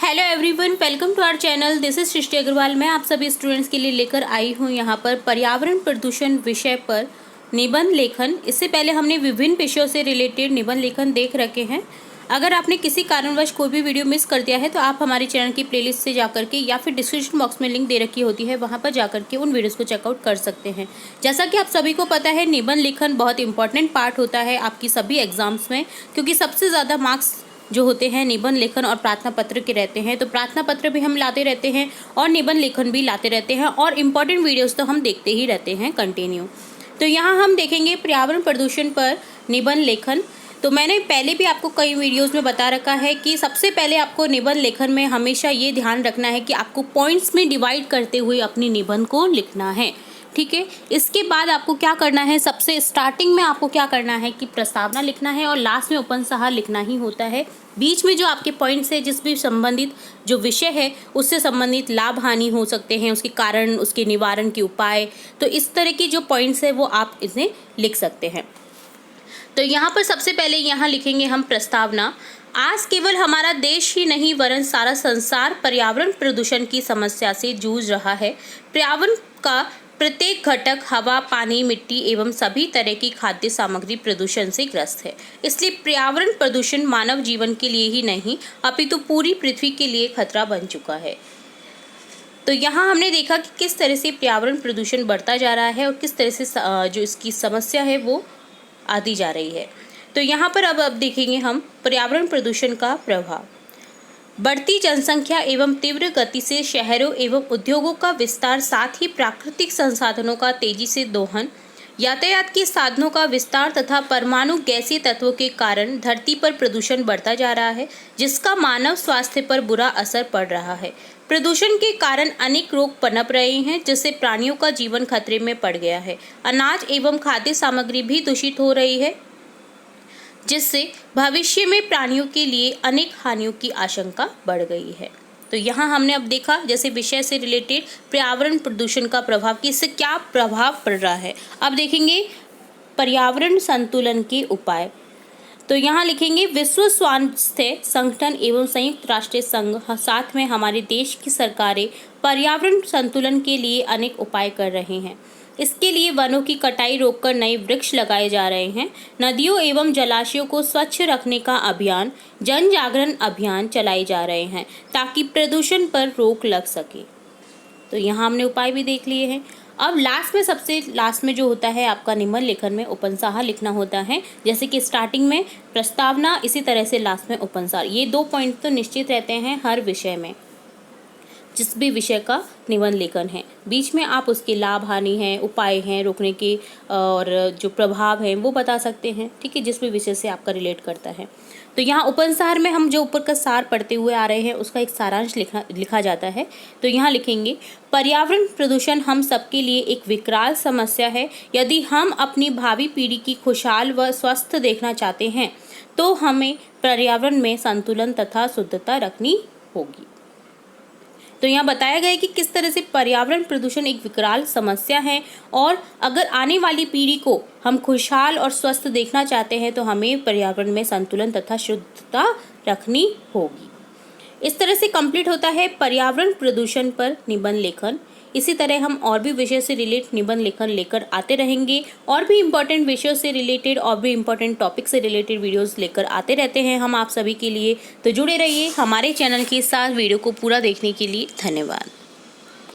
Hello everyone, welcome to our channel. This is Srishti Agarwal. मैं आप सभी स्टूडेंट्स के लिए लेकर आई हूँ यहाँ पर पर्यावरण प्रदूषण विषय पर निबंध लेखन। इससे पहले हमने विभिन्न विषयों से रिलेटेड निबंध लेखन देख रखे हैं। अगर आपने किसी कारणवश कोई भी वीडियो मिस कर दिया है तो आप हमारे चैनल की प्लेलिस्ट से जाकर के या फिर डिस्क्रिप्शन बॉक्स में लिंक दे रखी होती है, वहाँ पर जाकर के उन वीडियोज़ को चेकआउट कर सकते हैं। जैसा कि आप सभी को पता है, निबंध लेखन बहुत इंपॉर्टेंट पार्ट होता है आपकी सभी एग्जाम्स में, क्योंकि सबसे ज़्यादा मार्क्स जो होते हैं निबंध लेखन और प्रार्थना पत्र के रहते हैं। तो प्रार्थना पत्र भी हम लाते रहते हैं और निबंध लेखन भी लाते रहते हैं, और इम्पॉर्टेंट वीडियोस तो हम देखते ही रहते हैं कंटिन्यू। तो यहाँ हम देखेंगे पर्यावरण प्रदूषण पर निबंध लेखन। तो मैंने पहले भी आपको कई वीडियोस में बता रखा है कि सबसे पहले आपको निबंध लेखन में हमेशा ये ध्यान रखना है कि आपको पॉइंट्स में डिवाइड करते हुए अपनी निबंध को लिखना है, ठीक है। इसके बाद आपको क्या करना है, सबसे स्टार्टिंग में आपको क्या करना है कि प्रस्तावना लिखना है और लास्ट में उपन्यास लिखना ही होता है। बीच में जो आपके पॉइंट्स है, जिस भी संबंधित जो विषय है उससे संबंधित लाभ हानि हो सकते हैं, उसके कारण, उसके निवारण के उपाय, तो इस तरह के जो पॉइंट्स है वो आप इसे लिख सकते हैं। तो यहाँ पर सबसे पहले यहाँ लिखेंगे हम प्रस्तावना। आज केवल हमारा देश ही नहीं वरन सारा संसार पर्यावरण प्रदूषण की समस्या से जूझ रहा है। पर्यावरण का प्रत्येक घटक हवा, पानी, मिट्टी एवं सभी तरह की खाद्य सामग्री प्रदूषण से ग्रस्त है। इसलिए पर्यावरण प्रदूषण मानव जीवन के लिए ही नहीं अपितु पूरी पृथ्वी के लिए खतरा बन चुका है। तो यहाँ हमने देखा कि किस तरह से पर्यावरण प्रदूषण बढ़ता जा रहा है और किस तरह से जो इसकी समस्या है वो आती जा रही है। तो यहाँ पर अब देखेंगे हम पर्यावरण प्रदूषण का प्रभाव। बढ़ती जनसंख्या एवं तीव्र गति से शहरों एवं उद्योगों का विस्तार, साथ ही प्राकृतिक संसाधनों का तेजी से दोहन, यातायात के साधनों का विस्तार तथा परमाणु गैसीय तत्वों के कारण धरती पर प्रदूषण बढ़ता जा रहा है, जिसका मानव स्वास्थ्य पर बुरा असर पड़ रहा है। प्रदूषण के कारण अनेक रोग पनप रहे हैं, जिससे प्राणियों का जीवन खतरे में पड़ गया है। अनाज एवं खाद्य सामग्री भी दूषित हो रही है, जिससे भविष्य में प्राणियों के लिए अनेक हानियों की आशंका बढ़ गई है। तो यहाँ हमने अब देखा जैसे विषय से रिलेटेड पर्यावरण प्रदूषण का प्रभाव, कि इससे क्या प्रभाव पड़ रहा है। अब देखेंगे पर्यावरण संतुलन के उपाय। तो यहाँ लिखेंगे विश्व स्वास्थ्य संगठन एवं संयुक्त राष्ट्र संघ, साथ में हमारे देश की सरकारें पर्यावरण संतुलन के लिए अनेक उपाय कर रहे हैं। इसके लिए वनों की कटाई रोककर नए वृक्ष लगाए जा रहे हैं। नदियों एवं जलाशयों को स्वच्छ रखने का अभियान, जन जागरण अभियान चलाए जा रहे हैं ताकि प्रदूषण पर रोक लग सके। तो यहाँ हमने उपाय भी देख लिए हैं। अब सबसे लास्ट में जो होता है आपका निबंध लेखन में उपन्यास लिखना होता है। जैसे कि स्टार्टिंग में प्रस्तावना, इसी तरह से लास्ट में उपन्यास। ये 2 पॉइंट तो निश्चित रहते हैं हर विषय में, जिस भी विषय का निबंध लेखन है। बीच में आप उसके लाभ हानि हैं, उपाय हैं रोकने के, और जो प्रभाव हैं वो बता सकते हैं, ठीक है, जिस भी विषय से आपका रिलेट करता है। तो यहाँ उपन्यास में हम जो ऊपर का सार पढ़ते हुए आ रहे हैं उसका एक सारांश लिखा जाता है। तो यहाँ लिखेंगे पर्यावरण प्रदूषण हम सबके लिए एक विकराल समस्या है। यदि हम अपनी भावी पीढ़ी की खुशहाल व स्वस्थ देखना चाहते हैं तो हमें पर्यावरण में संतुलन तथा शुद्धता रखनी होगी। तो यहाँ बताया गया है कि किस तरह से पर्यावरण प्रदूषण एक विकराल समस्या है, और अगर आने वाली पीढ़ी को हम खुशहाल और स्वस्थ देखना चाहते हैं तो हमें पर्यावरण में संतुलन तथा शुद्धता रखनी होगी। इस तरह से कंप्लीट होता है पर्यावरण प्रदूषण पर निबंध लेखन। इसी तरह हम और भी विषय से रिलेटेड निबंध लेखन लेकर आते रहेंगे, और भी इम्पोर्टेंट विषयों से रिलेटेड और भी इम्पोर्टेंट टॉपिक से रिलेटेड वीडियोस लेकर आते रहते हैं हम आप सभी के लिए। तो जुड़े रहिए हमारे चैनल के साथ। वीडियो को पूरा देखने के लिए धन्यवाद।